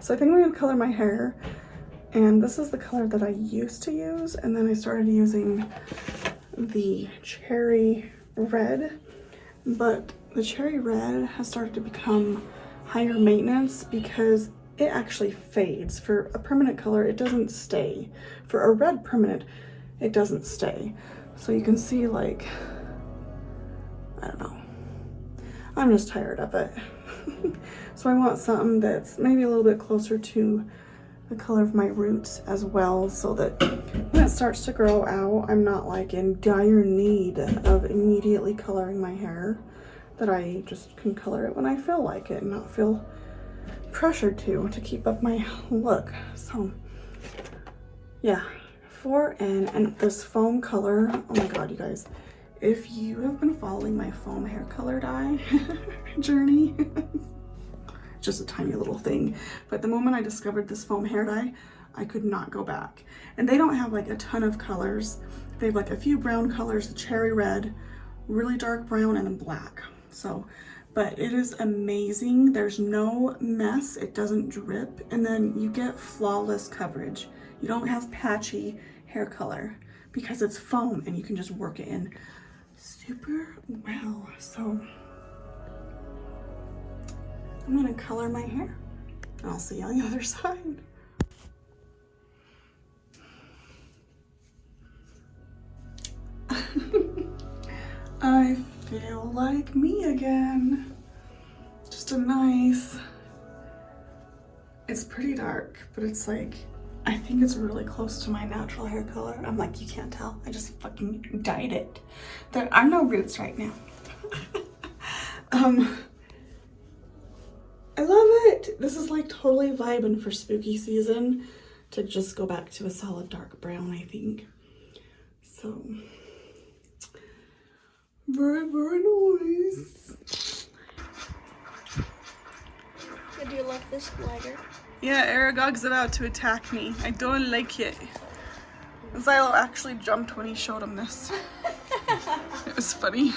So I think I'm gonna color my hair, and this is the color that I used to use, and then I started using the cherry red, but the cherry red has started to become higher maintenance because it actually fades. For a permanent color, it doesn't stay. For a red permanent, it doesn't stay. So you can see, like, I don't know. I'm just tired of it. So I want something that's maybe a little bit closer to the color of my roots as well, so that when it starts to grow out, I'm not like in dire need of immediately coloring my hair, that I just can color it when I feel like it and not feel pressured to keep up my look. So yeah, and this foam color, oh my god, you guys, if you have been following my foam hair color dye journey, just a tiny little thing, but the moment I discovered this foam hair dye, I could not go back. And they don't have like a ton of colors. They have like a few brown colors, the cherry red, really dark brown, and then black. So, but it is amazing. There's no mess, it doesn't drip, and then you get flawless coverage. You don't have patchy hair color because it's foam and you can just work it in super well. So I'm gonna color my hair and I'll see you on the other side. I feel like me again. Just a nice, it's pretty dark, but it's like, I think it's really close to my natural hair color. I'm like, you can't tell. I just fucking dyed it. There are no roots right now. I love it. This is like totally vibing for spooky season to just go back to a solid dark brown, I think. So, very, very nice. Do you like this lighter? Yeah, Aragog's about to attack me. I don't like it. Xylo actually jumped when he showed him this. It was funny.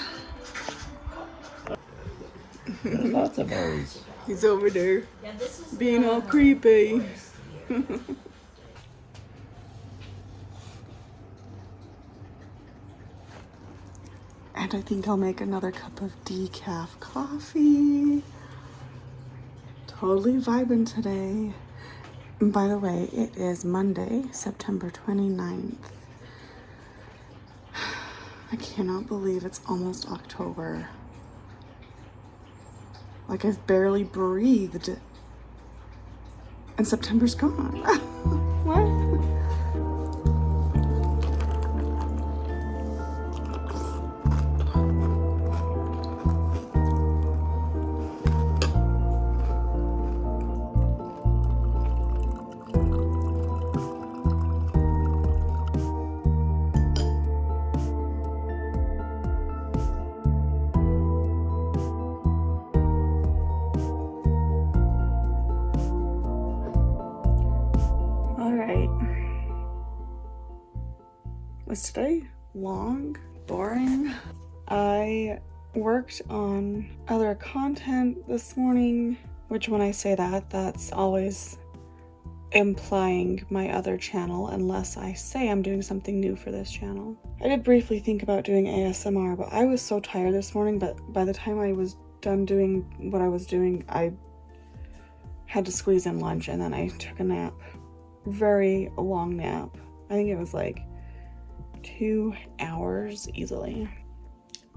There's lots of those. He's over there, being all creepy. And I think I'll make another cup of decaf coffee. Totally vibing today. And by the way, it is Monday, September 29th. I cannot believe it's almost October. Like, I've barely breathed and September's gone. What? Was today long, boring? I worked on other content this morning, which when I say that, that's always implying my other channel unless I say I'm doing something new for this channel. I did briefly think about doing ASMR, but I was so tired this morning, but by the time I was done doing what I was doing, I had to squeeze in lunch and then I took a nap. Very long nap. I think it was like 2 hours easily.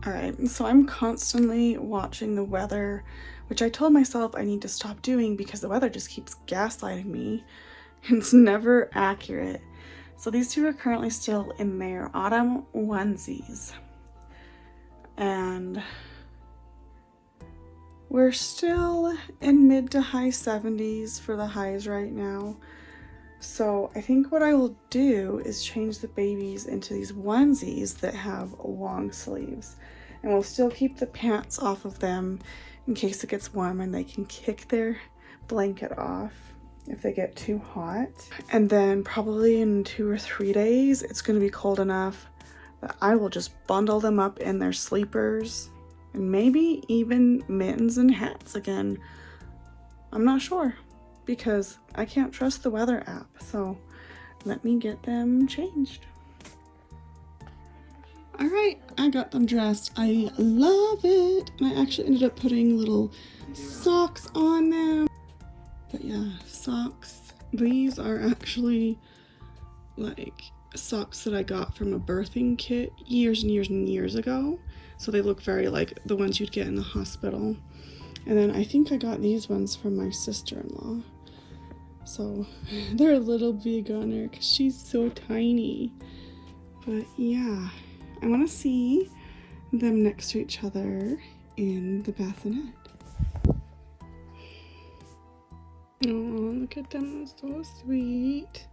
All right, so I'm constantly watching the weather, which I told myself I need to stop doing because the weather just keeps gaslighting me. It's never accurate. So these two are currently still in their autumn onesies. And we're still in mid to high 70s for the highs right now. So I think what I will do is change the babies into these onesies that have long sleeves. And we'll still keep the pants off of them in case it gets warm and they can kick their blanket off if they get too hot. And then probably in 2 or 3 days, it's going to be cold enough that I will just bundle them up in their sleepers and maybe even mittens and hats again. I'm not sure, because I can't trust the weather app. So let me get them changed. All right, I got them dressed. I love it. And I actually ended up putting little socks on them. But yeah, socks. These are actually like socks that I got from a birthing kit years and years and years ago. So they look very like the ones you'd get in the hospital. And then I think I got these ones from my sister-in-law. So they're a little big on her because she's so tiny. But yeah. I want to see them next to each other in the bassinet. Oh, look at them, they're so sweet.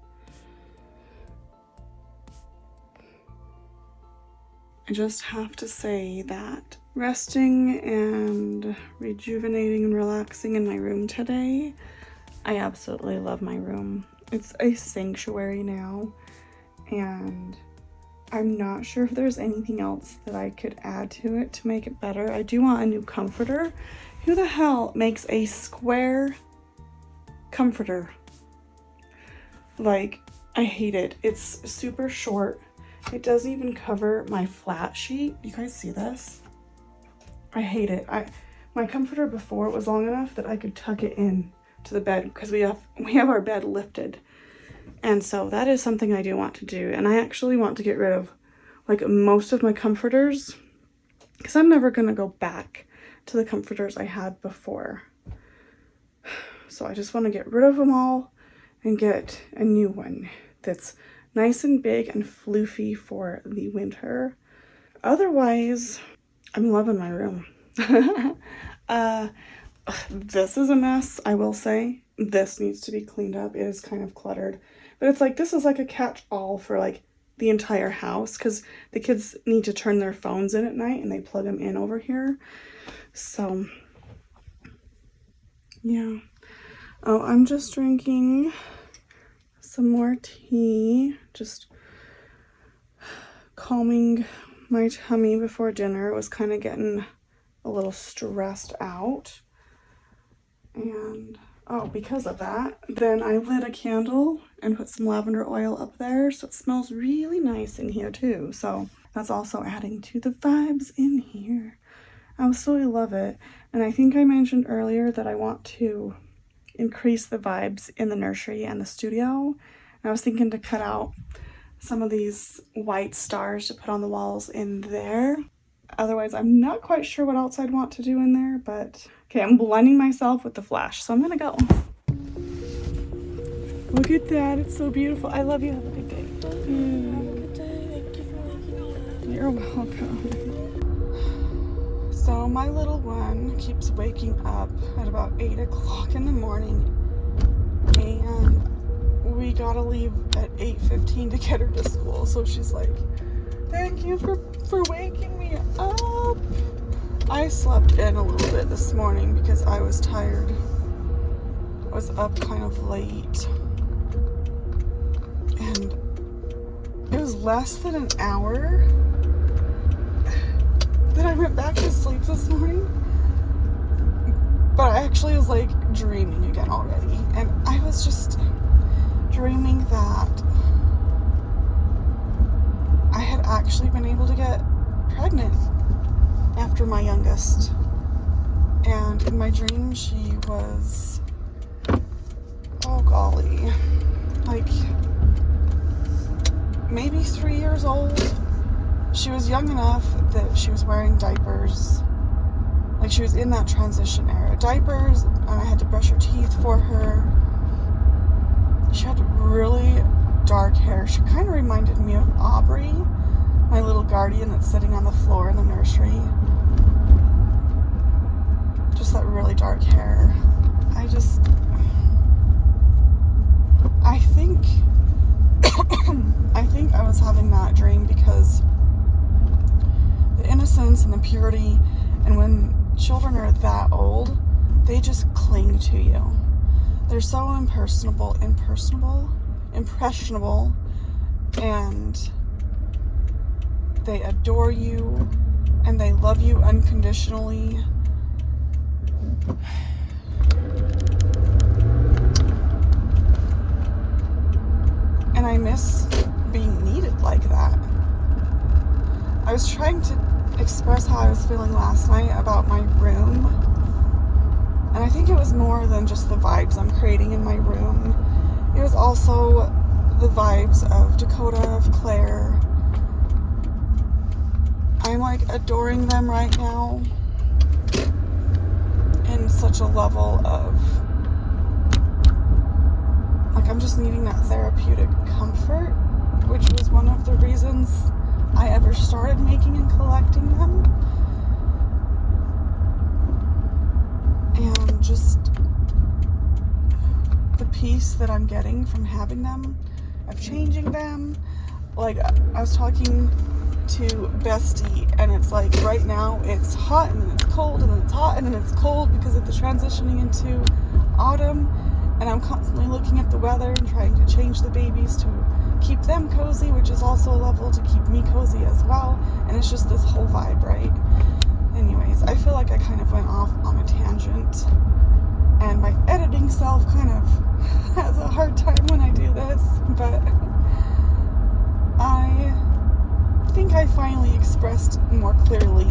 I just have to say that resting and rejuvenating and relaxing in my room today, I absolutely love my room. It's a sanctuary now, and I'm not sure if there's anything else that I could add to it to make it better. I do want a new comforter. Who the hell makes a square comforter? Like, I hate it. It's super short. It doesn't even cover my flat sheet. Do you guys see this? I hate it. My comforter before was long enough that I could tuck it in to the bed because we have our bed lifted. And so that is something I do want to do. And I actually want to get rid of like most of my comforters because I'm never going to go back to the comforters I had before. So I just want to get rid of them all and get a new one that's nice and big and floofy for the winter. Otherwise, I'm loving my room. This is a mess, I will say. This needs to be cleaned up. It is kind of cluttered. But it's like, this is like a catch-all for like the entire house because the kids need to turn their phones in at night and they plug them in over here. So, yeah. Oh, I'm just drinking some more tea. Just calming my tummy before dinner. It was kind of getting a little stressed out. And oh, because of that, then I lit a candle and put some lavender oil up there, so it smells really nice in here too. So that's also adding to the vibes in here. I absolutely love it. And I think I mentioned earlier that I want to increase the vibes in the nursery and the studio. And I was thinking to cut out some of these white stars to put on the walls in there. Otherwise, I'm not quite sure what else I'd want to do in there, but okay, I'm blending myself with the flash, so I'm gonna go. Look at that, it's so beautiful. I love you, have a good day. Have a good day. Thank you for waking me up. You're welcome. So my little one keeps waking up at about 8 o'clock in the morning, and we gotta leave at 8:15 to get her to school. So she's like, thank you for waking me up. I slept in a little bit this morning because I was tired. I was up kind of late. And it was less than an hour that I went back to sleep this morning. But I actually was like dreaming again already. And I was just dreaming that I had actually been able to get pregnant after my youngest. And in my dream, she was, oh golly, like maybe 3 years old. She was young enough that she was wearing diapers. Like she was in that transition era. Diapers, and I had to brush her teeth for her. She had really dark hair. She kind of reminded me of Aubrey, my little guardian that's sitting on the floor in the nursery. Just that really dark hair. I think I was having that dream because the innocence and the purity, and when children are that old, they just cling to you. They're so impressionable, and they adore you, and they love you unconditionally. And I miss being needed like that. I was trying to express how I was feeling last night about my room. And I think it was more than just the vibes I'm creating in my room. It was also the vibes of Dakota, of Claire. I'm like adoring them right now in such a level of, like, I'm just needing that therapeutic comfort, which was one of the reasons I ever started making and collecting them. And just the peace that I'm getting from having them, of changing them. Like, I was talking to Bestie, and it's like right now it's hot and then it's cold and then it's hot and then it's cold because of the transitioning into autumn, and I'm constantly looking at the weather and trying to change the babies to keep them cozy, which is also a level to keep me cozy as well. And it's just this whole vibe, right? Anyways, I feel like I kind of went off on a tangent, and my editing self kind of has a hard time when I do this, but I think I finally expressed more clearly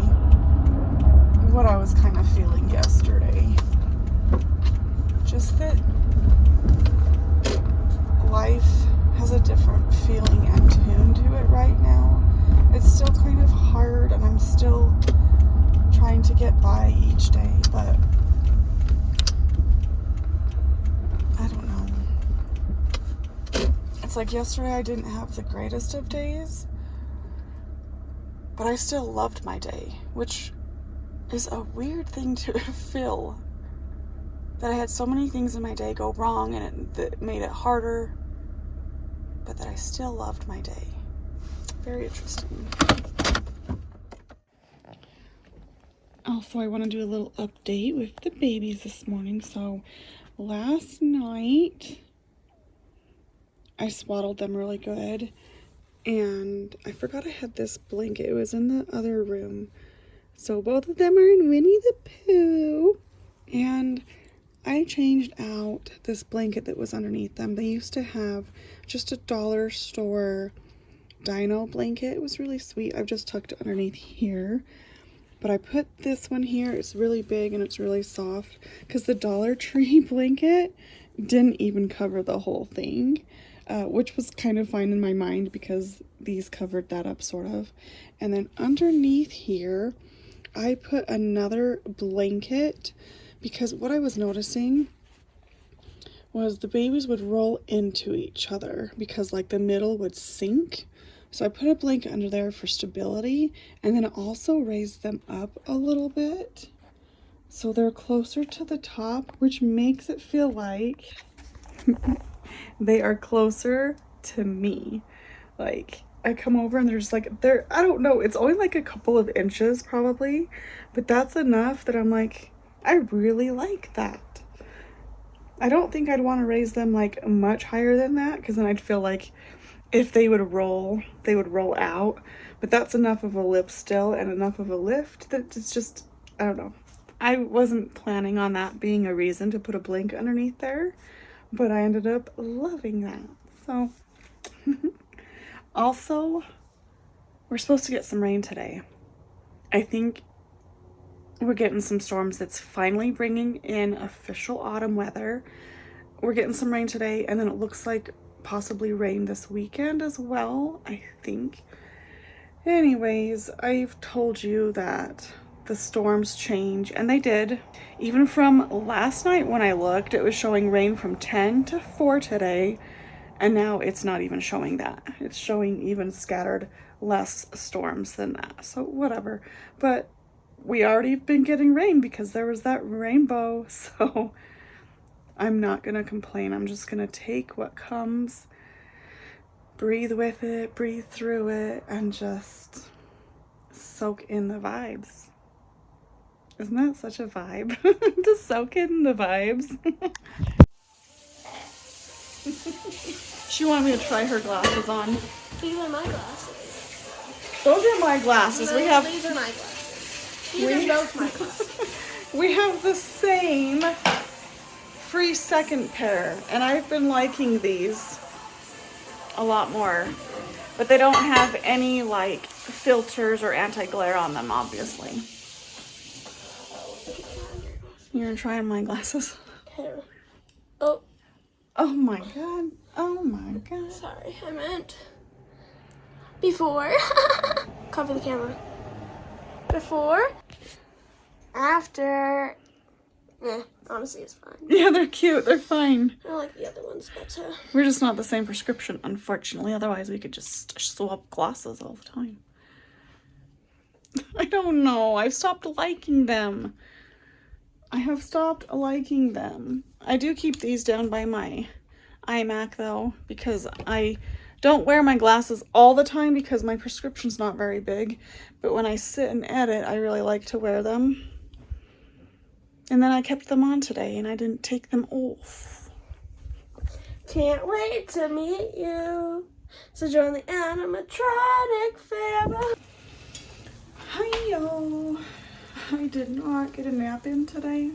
what I was kind of feeling yesterday. Just that life has a different feeling and tune to it right now. It's still kind of hard, and I'm still trying to get by each day, but I don't know. It's like yesterday I didn't have the greatest of days, but I still loved my day, which is a weird thing to feel. That I had so many things in my day go wrong, and that made it harder, but that I still loved my day. Very interesting. Also, I want to do a little update with the babies this morning. So last night I swaddled them really good, and I forgot I had this blanket. It was in the other room. So both of them are in Winnie the Pooh, and I changed out this blanket that was underneath them. They used to have just a dollar store dino blanket. It was really sweet. I've just tucked it underneath here. But I put this one here. It's really big and it's really soft because the Dollar Tree blanket didn't even cover the whole thing, which was kind of fine in my mind because these covered that up sort of. And then underneath here, I put another blanket because what I was noticing was the babies would roll into each other because like the middle would sink. So I put a blanket under there for stability, and then also raised them up a little bit so they're closer to the top, which makes it feel like they are closer to me. Like I come over and there's like, I don't know, it's only like a couple of inches probably, but that's enough that I'm like, I really like that. I don't think I'd want to raise them like much higher than that, because then I'd feel like if they would roll out. But that's enough of a lip still and enough of a lift that it's just, I don't know. I wasn't planning on that being a reason to put a blanket underneath there, but I ended up loving that. So also, we're supposed to get some rain today. I think we're getting some storms that's finally bringing in official autumn weather. We're getting some rain today, and then it looks like possibly rain this weekend as well, I think. Anyways, I've told you that the storms change, and they did. Even from last night when I looked, it was showing rain from 10 to 4 today, and now it's not even showing that. It's showing even scattered less storms than that. So whatever. But we already been getting rain because there was that rainbow, so I'm not gonna complain. I'm just gonna take what comes, breathe with it, breathe through it, and just soak in the vibes. Isn't that such a vibe? To soak in the vibes. She wanted me to try her glasses on. These are my glasses. Those are my glasses. No, We have these are my glasses. These are both my glasses. we have the same free second pair, and I've been liking these. a lot more. But they don't have any like filters or anti-glare on them, obviously. You're gonna try on my glasses? Here. Oh, Oh my god. Oh my god. sorry. I meant before. Cover the camera. Before. After. Honestly, it's fine. Yeah, they're cute. They're fine. I like the other ones better. We're just not the same prescription, unfortunately. Otherwise, we could just swap glasses all the time. I don't know. I've stopped liking them. I have stopped liking them. I do keep these down by my iMac, though, because I don't wear my glasses all the time because my prescription's not very big. But when I sit and edit, I really like to wear them. And then I kept them on today and I didn't take them off. Can't wait to meet you. So join the animatronic family. Hi-yo. I did not get a nap in today.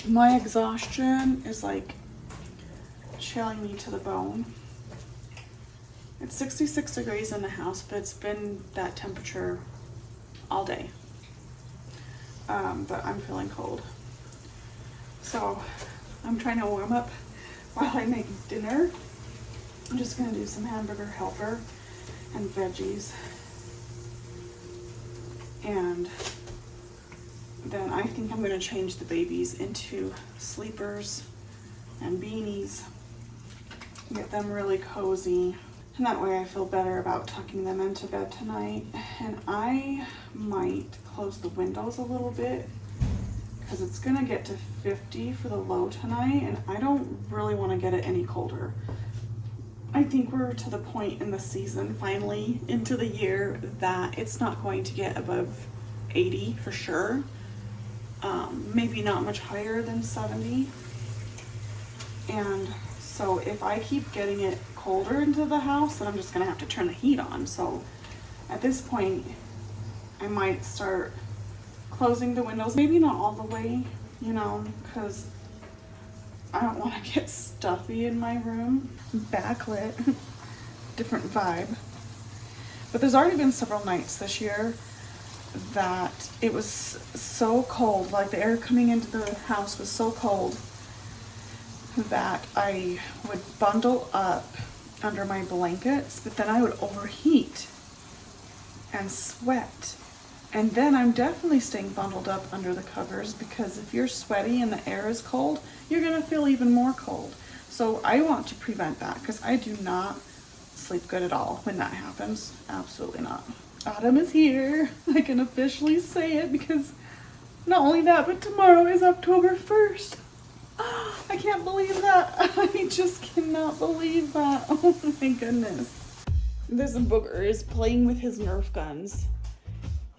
My exhaustion is like chilling me to the bone. It's 66 degrees in the house, but it's been that temperature all day. But I'm feeling cold. So I'm trying to warm up while I make dinner. I'm just gonna do some hamburger helper and veggies. And then I think I'm gonna change the babies into sleepers and beanies. Get them really cozy. And that way I feel better about tucking them into bed tonight. And I might close the windows a little bit because it's gonna get to 50 for the low tonight and I don't really wanna get it any colder. I think we're to the point in the season, finally into the year, that it's not going to get above 80 for sure. Maybe not much higher than 70. And so if I keep getting it colder into the house, then I'm just gonna have to turn the heat on. So at this point, I might start closing the windows. Maybe not all the way, you know, because I don't want to get stuffy in my room. Backlit, different vibe. But there's already been several nights this year that it was so cold, like the air coming into the house was so cold that I would bundle up under my blankets, but then I would overheat and sweat. And then I'm definitely staying bundled up under the covers because if you're sweaty and the air is cold, you're gonna feel even more cold. So I want to prevent that because I do not sleep good at all when that happens. Absolutely not. Autumn is here. I can officially say it because not only that, but tomorrow is October 1st. I can't believe that. I just cannot believe that. Oh my goodness. This booger is playing with his Nerf guns.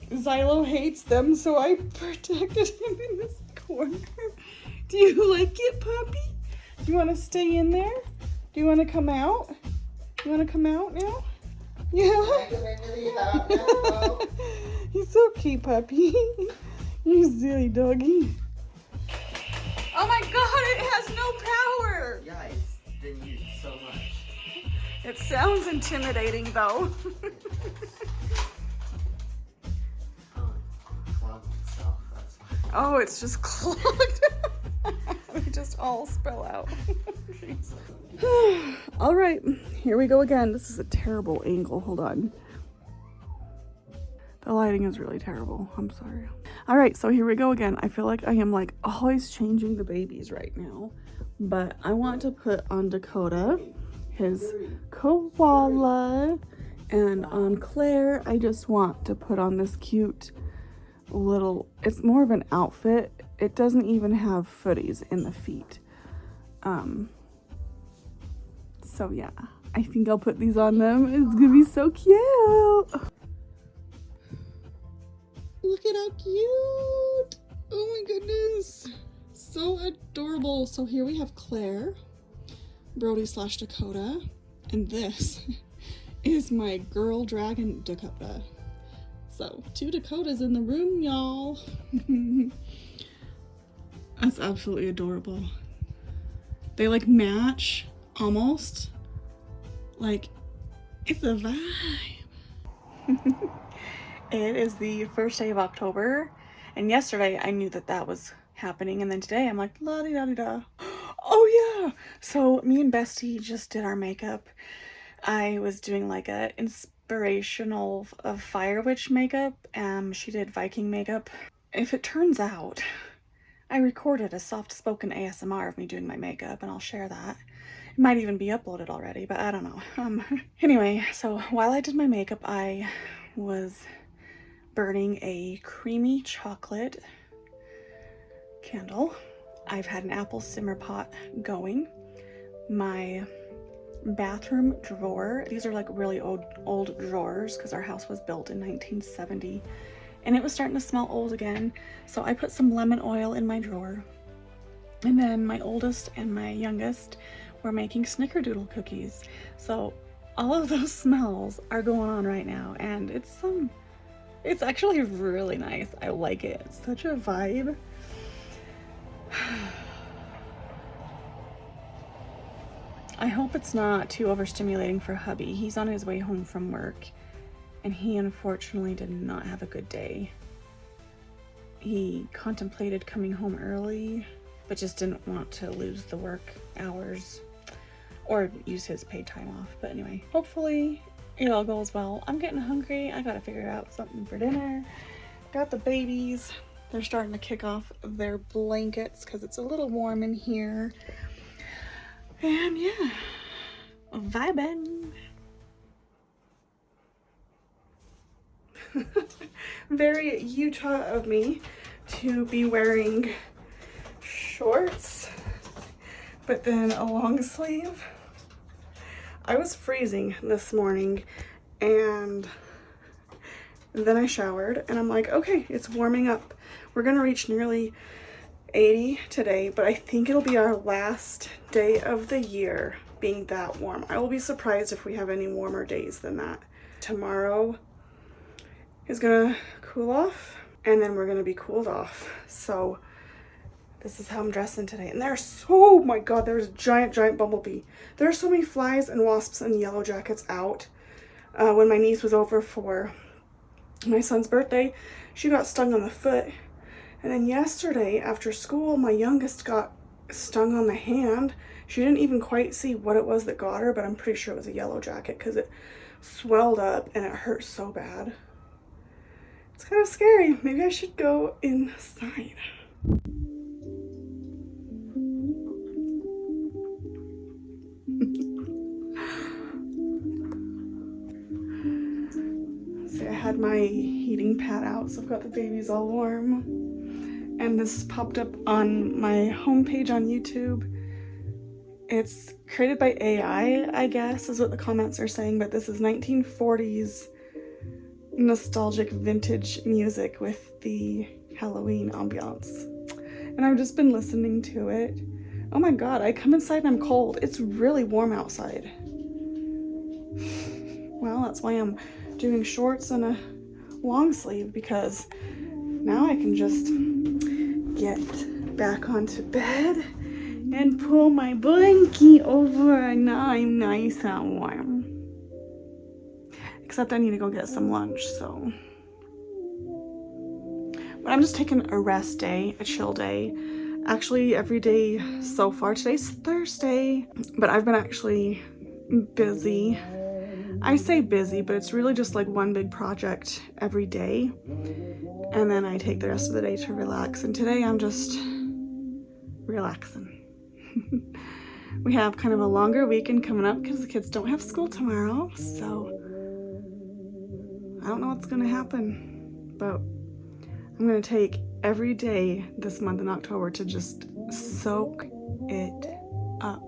Xylo hates them, so I protected him in this corner. Do you like it, puppy? Do you want to stay in there? Do you want to come out? You want to come out now? Yeah. He's okay, puppy. You silly doggy. Oh my god, it has no power! Yeah, it's been used so much. It sounds intimidating though. Clogged itself, that's why. Oh, it's just clogged. They just all spill out. All right, here we go again. This is a terrible angle. Hold on. The lighting is really terrible. I'm sorry. All right, so here we go again. I feel like I am like always changing the babies right now, but I want to put on Dakota, his koala, and on Claire, I just want to put on this cute little, it's more of an outfit. It doesn't even have footies in the feet. So yeah, I think I'll put these on them. It's gonna be so cute. Look at how cute. Oh my goodness. So adorable. So here we have Claire, Brody / Dakota, and this is my girl dragon Dakota. So 2 Dakotas in the room, y'all. That's absolutely adorable. They like match almost. Like, it's a vibe. It is the first day of October, and yesterday I knew that that was happening, and then today I'm like, la di da di da. Oh yeah! So me and Bestie just did our makeup. I was doing like a inspirational of Fire Witch makeup. She did Viking makeup. If it turns out, I recorded a soft-spoken ASMR of me doing my makeup, and I'll share that. It might even be uploaded already, but I don't know. Anyway, so while I did my makeup, I was burning a creamy chocolate candle. I've had an apple simmer pot going. My bathroom drawer, these are like really old drawers because our house was built in 1970 and it was starting to smell old again, so I put some lemon oil in my drawer. And then my oldest and my youngest were making snickerdoodle cookies, so all of those smells are going on right now, and it's actually really nice. I like it. It's such a vibe. I hope it's not too overstimulating for hubby. He's on his way home from work, and he unfortunately did not have a good day. He contemplated coming home early, but just didn't want to lose the work hours or use his paid time off. But anyway, hopefully it all goes well. I'm getting hungry. I gotta figure out something for dinner. Got the babies. They're starting to kick off their blankets because it's a little warm in here. And yeah, vibing. Very Utah of me to be wearing shorts, but then a long sleeve. I was freezing this morning, and then I showered, and I'm like, okay, it's warming up. We're gonna reach nearly 80 today, but I think it'll be our last day of the year being that warm. I will be surprised if we have any warmer days than that. Tomorrow is gonna cool off, and then we're gonna be cooled off. So this is how I'm dressing today. And there's, oh my God, there's a giant bumblebee. There are so many flies and wasps and yellow jackets out. When my niece was over for my son's birthday, she got stung on the foot. And then yesterday after school, my youngest got stung on the hand. She didn't even quite see what it was that got her, but I'm pretty sure it was a yellow jacket because it swelled up and it hurt so bad. It's kind of scary. Maybe I should go inside. See, I had my heating pad out, so I've got the babies all warm. And this popped up on my homepage on YouTube. It's created by AI, I guess, is what the comments are saying, but this is 1940s nostalgic vintage music with the Halloween ambiance. And I've just been listening to it. Oh my God, I come inside and I'm cold. It's really warm outside. Well, that's why I'm doing shorts and a long sleeve, because now I can just get back onto bed and pull my blankie over, and now I'm nice and warm. Except I need to go get some lunch, so. But I'm just taking a rest day, a chill day. Actually, every day so far. Today's Thursday, but I've been actually busy. I say busy, but it's really just like one big project every day. And then I take the rest of the day to relax. And today I'm just relaxing. We have kind of a longer weekend coming up because the kids don't have school tomorrow. So I don't know what's going to happen, but I'm going to take every day this month in October to just soak it up,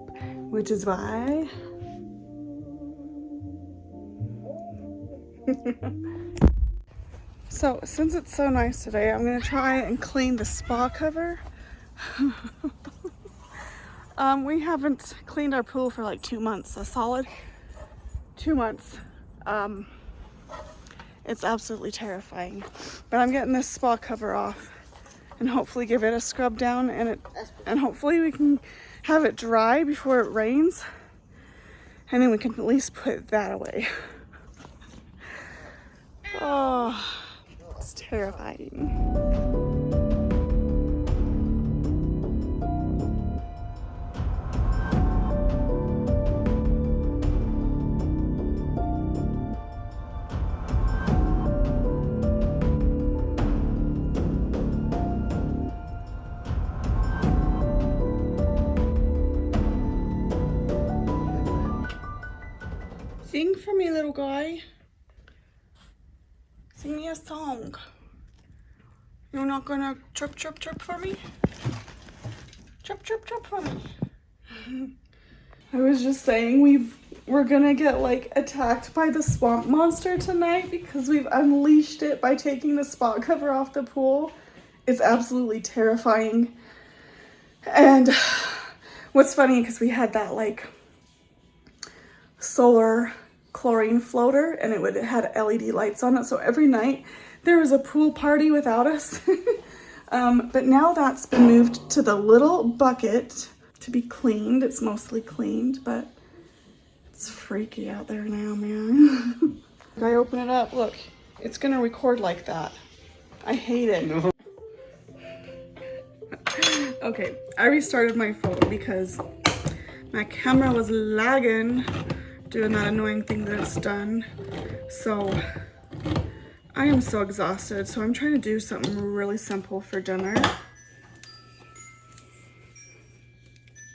which is why so since it's so nice today, I'm gonna try and clean the spa cover. We haven't cleaned our pool for like 2 months, a solid 2 months. It's absolutely terrifying, but I'm getting this spa cover off and hopefully give it a scrub down, and hopefully we can have it dry before it rains, and then we can at least put that away. Oh, it's terrifying. Sing for me, little guy. Sing me a song. You're not gonna chirp, chirp, chirp for me? Chirp, chirp, chirp for me. I was just saying we're gonna get like attacked by the swamp monster tonight because we've unleashed it by taking the spot cover off the pool. It's absolutely terrifying. And what's funny, because we had that like solar chlorine floater and it had LED lights on it, so every night there was a pool party without us. But now that's been moved to the little bucket to be cleaned. It's mostly cleaned, but it's freaky out there now, man. If I open it up, look, it's gonna record like that. I hate it. No. Okay, I restarted my phone because my camera was lagging, doing that annoying thing that it's done. So I am so exhausted, so I'm trying to do something really simple for dinner.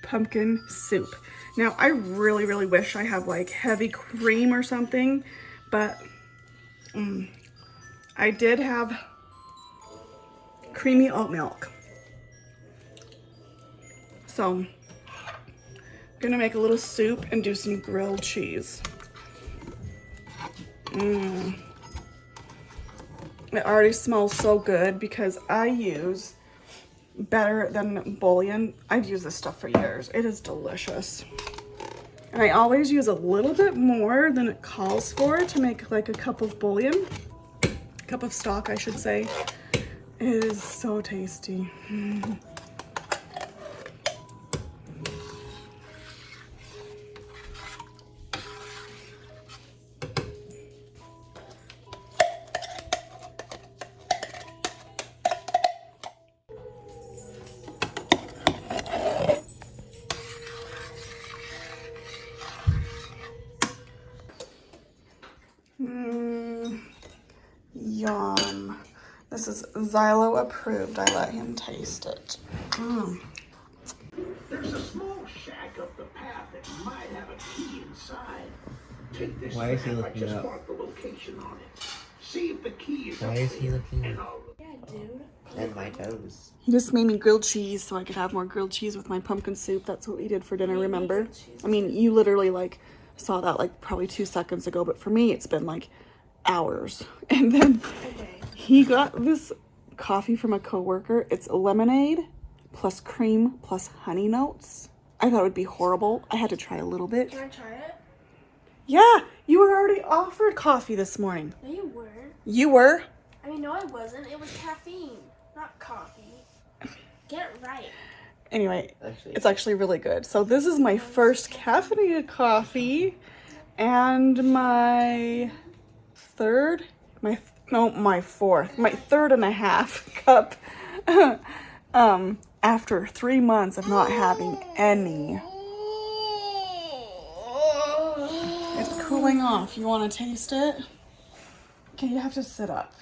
Pumpkin soup. Now I really wish I have like heavy cream or something, but I did have creamy oat milk. So I'm gonna make a little soup and do some grilled cheese. It already smells so good because I use better than bouillon. I've used this stuff for years. It is delicious. And I always use a little bit more than it calls for to make like a cup of bouillon. Cup of stock, I should say. It is so tasty. Yum. This is Xylo approved. I let him taste it. There's a small shack up the path that might have a key inside. Take this Why is he map, I looking just up? marked the location on it. See if the key is Why up is he there, looking and up? I'll... Yeah, dude. And my toes. He just made me grilled cheese so I could have more grilled cheese with my pumpkin soup. That's what we did for dinner, remember? I mean, you literally like saw that like probably 2 seconds ago, but for me it's been like hours. And then he got this coffee from a coworker. It's lemonade plus cream plus honey notes. I thought it would be horrible. I had to try a little bit. Can I try it? Yeah, you were already offered coffee this morning. No, you weren't. You were? I mean, no, I wasn't. It was caffeine, not coffee. Get it right. Anyway, it's actually really good. So this is my first caffeinated coffee and my third and a half cup after 3 months of not having any. It's cooling off. You want to taste it? Okay, you have to sit up.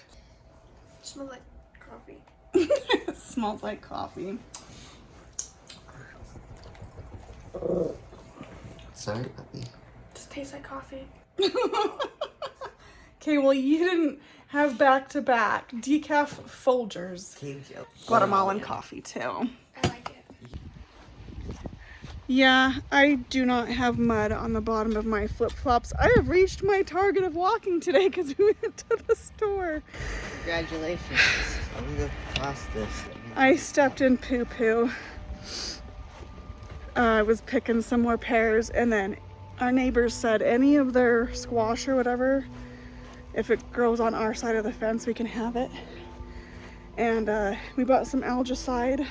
It smells like coffee. It smells like coffee. Sorry, puppy. Just tastes like coffee. Okay, well, you didn't have back-to-back decaf Folgers. Guatemalan coffee, too. I like it. Yeah, I do not have mud on the bottom of my flip-flops. I have reached my target of walking today because we went to the store. Congratulations. I'm gonna toss this. I stepped in poo-poo. I was picking some more pears, and then our neighbors said any of their squash or whatever, if it grows on our side of the fence, we can have it. And we bought some algicide.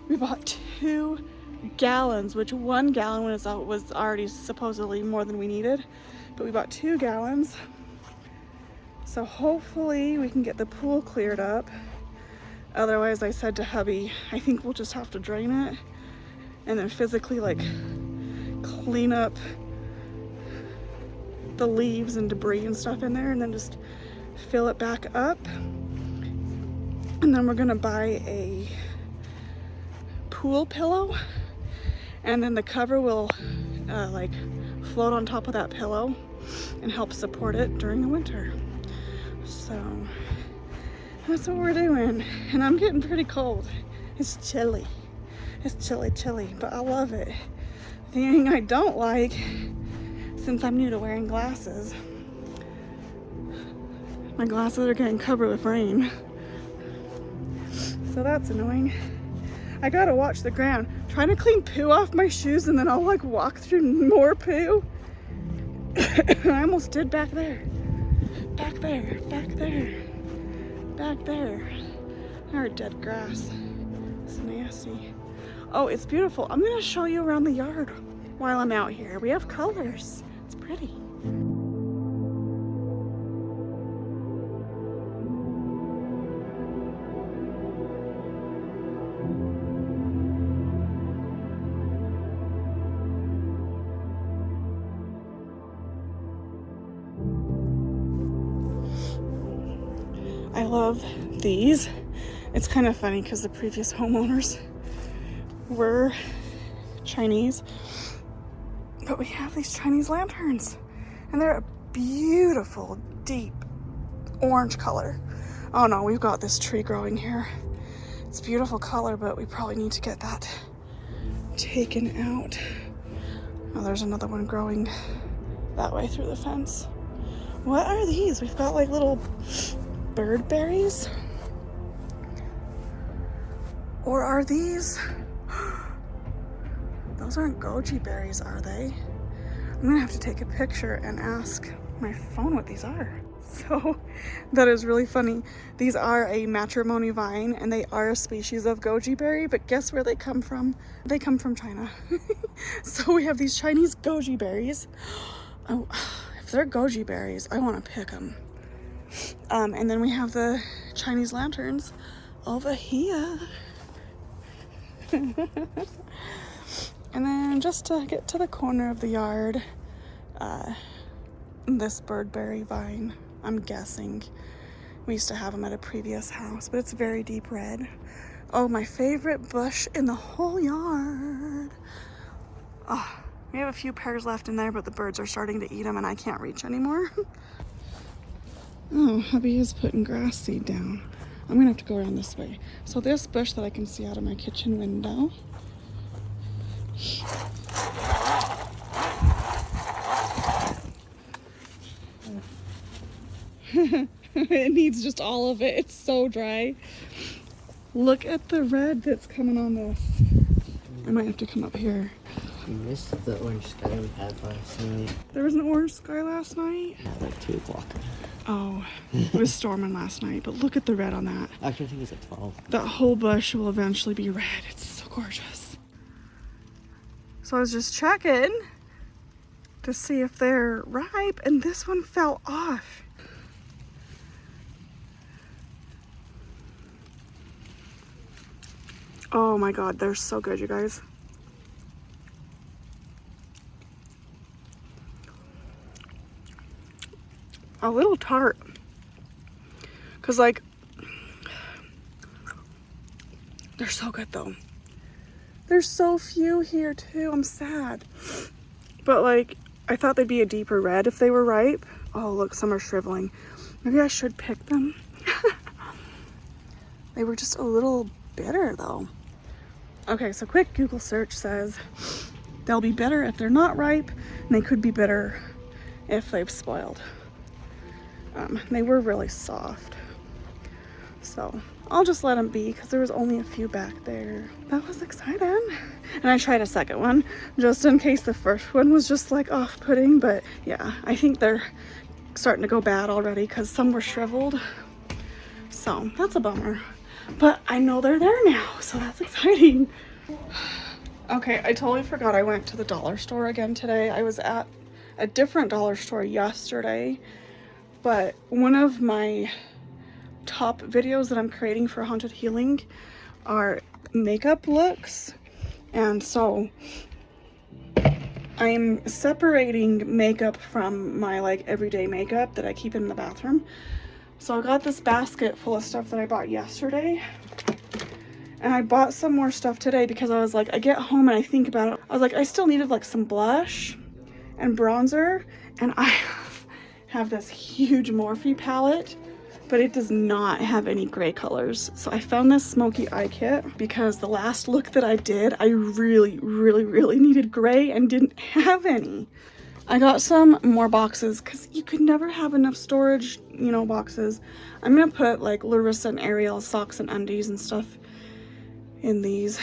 We bought 2 gallons, which 1 gallon was already supposedly more than we needed, but we bought 2 gallons. So hopefully we can get the pool cleared up. Otherwise, I said to hubby, I think we'll just have to drain it and then physically like clean up the leaves and debris and stuff in there and then just fill it back up. And then we're gonna buy a pool pillow, and then the cover will like float on top of that pillow and help support it during the winter. So that's what we're doing. And I'm getting pretty cold. It's chilly. It's chilly, but I love it. The thing I don't like, since I'm new to wearing glasses, my glasses are getting covered with rain. So that's annoying. I gotta watch the ground. Trying to clean poo off my shoes and then I'll like walk through more poo. I almost did back there. Back there. Our dead grass. It's nasty. Oh, it's beautiful. I'm gonna show you around the yard while I'm out here. We have colors. It's pretty. I love these. It's kind of funny because the previous homeowners were Chinese, but we have these Chinese lanterns and they're a beautiful deep orange color. Oh no, we've got this tree growing here. It's a beautiful color, but we probably need to get that taken out. Oh, there's another one growing that way through the fence. What are these? We've got like little bird berries? Or are these? Those aren't goji berries, are they? I'm gonna have to take a picture and ask my phone what these are. So that is really funny. These are a matrimony vine and they are a species of goji berry, but guess where they come from? They come from China. So we have these Chinese goji berries. Oh, if they're goji berries, I want to pick them. And then we have the Chinese lanterns over here. And then just to get to the corner of the yard, this birdberry vine, I'm guessing. We used to have them at a previous house, but it's very deep red. Oh, my favorite bush in the whole yard. Oh, we have a few pears left in there, but the birds are starting to eat them and I can't reach anymore. Oh, hubby is putting grass seed down. I'm gonna have to go around this way. So this bush that I can see out of my kitchen window. It needs just all of it. It's so dry. Look at the red that's coming on this. I might have to come up here. You missed the orange sky we had last night. There was an orange sky last night? At like 2 o'clock. Oh, it was storming last night, but look at the red on that. Actually, I think it was at 12. That whole bush will eventually be red. It's so gorgeous. So I was just checking to see if they're ripe, and this one fell off. Oh my God, they're so good, you guys. A little tart. Cause like, they're so good though. There's so few here too, I'm sad. But like, I thought they'd be a deeper red if they were ripe. Oh look, some are shriveling. Maybe I should pick them. They were just a little bitter though. Okay, so quick Google search says they'll be bitter if they're not ripe, and they could be bitter if they've spoiled. They were really soft. So I'll just let them be because there was only a few back there. That was exciting. And I tried a second one just in case the first one was just like off-putting, but yeah, I think they're starting to go bad already because some were shriveled. So that's a bummer. But I know they're there now, so that's exciting. Okay, I totally forgot I went to the dollar store again today. I was at a different dollar store yesterday, but one of my top videos that I'm creating for Haunted Healing are makeup looks. And so I'm separating makeup from my like everyday makeup that I keep in the bathroom. So I got this basket full of stuff that I bought yesterday. And I bought some more stuff today because I was like, I get home and I think about it. I was like, I still needed like some blush and bronzer. And I have this huge Morphe palette, but it does not have any gray colors. So I found this smoky eye kit because the last look that I did, I really needed gray and didn't have any. I got some more boxes because you could never have enough storage, you know, boxes. I'm gonna put like Larissa and Ariel socks and undies and stuff in these.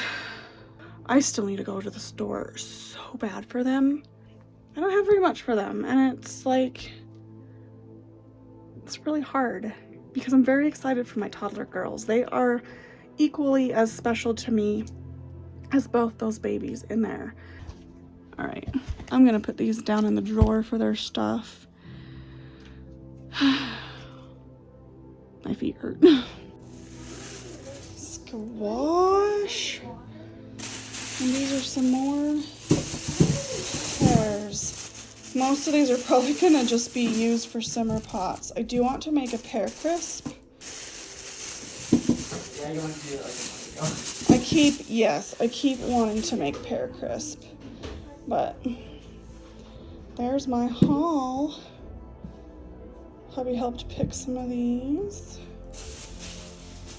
I still need to go to the store so bad for them. I don't have very much for them, and it's like, it's really hard because I'm very excited for my toddler girls. They are equally as special to me as both those babies in there. All right, I'm gonna put these down in the drawer for their stuff. My feet hurt. Squash. And these are some more pears. Most of these are probably gonna just be used for simmer pots. I do want to make a pear crisp. Yeah, you want to do it like a month ago. I keep wanting to make pear crisp. But there's my haul. Hubby helped pick some of these.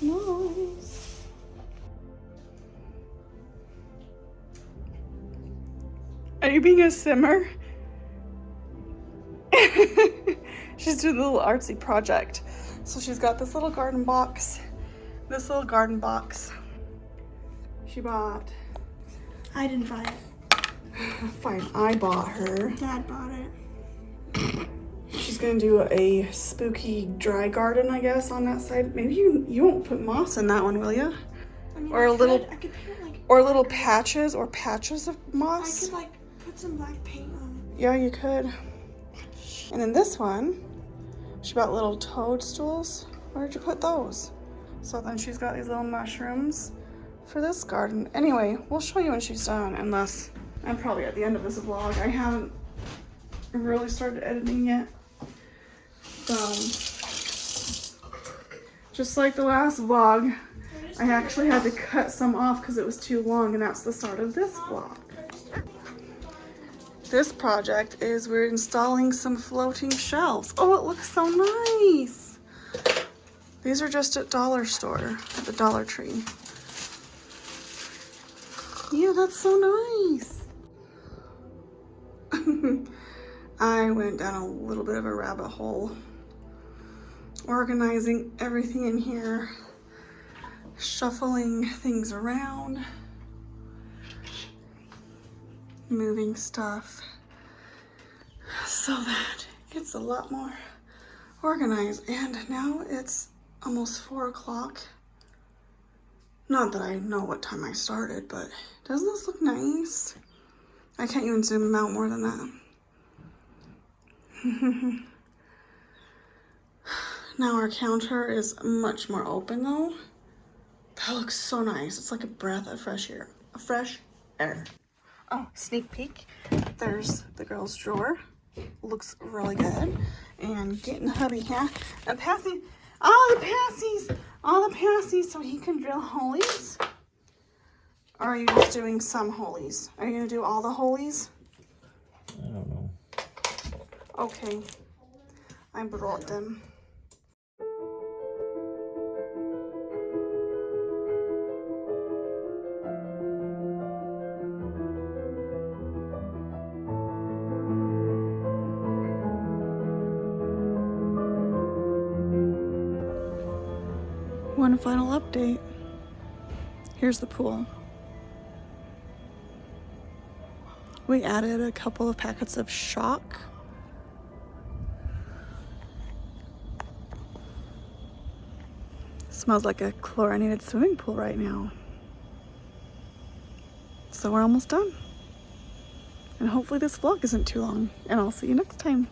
Nice. Are you being a simmer? She's doing a little artsy project. So she's got this little garden box. She bought. I didn't buy it. Fine, I bought her. Dad bought it. She's gonna do a spooky dry garden, I guess, on that side. Maybe you won't put moss in that one, will you? I mean, Or a little, I could paint like. or little patches of I moss. could like put some black paint on it. Yeah, you could. And then this one, she bought little toadstools. Where'd you put those? So then she's got these little mushrooms for this garden. Anyway, we'll show you when she's done, unless I'm probably at the end of this vlog. I haven't really started editing yet. So, just like the last vlog, I actually had to cut some off because it was too long, and that's the start of this vlog. This project is we're installing some floating shelves. Oh, it looks so nice. These are just at dollar store, at the Dollar Tree. Yeah, that's so nice. I went down a little bit of a rabbit hole, organizing everything in here, shuffling things around, moving stuff so that it's a lot more organized. And now it's almost 4 o'clock. Not that I know what time I started, but doesn't this look nice? I can't even zoom them out more than that. Now our counter is much more open though. That looks so nice. It's like a breath of fresh air. Oh, sneak peek. There's the girls' drawer. Looks really good. And getting hubby here. And passing all the passies so he can drill holies. Or are you just doing some holies? Are you gonna do all the holies? I don't know. Okay. I brought them. One final update. Here's the pool. We added a couple of packets of shock. Smells like a chlorinated swimming pool right now. So we're almost done. And hopefully this vlog isn't too long. And I'll see you next time.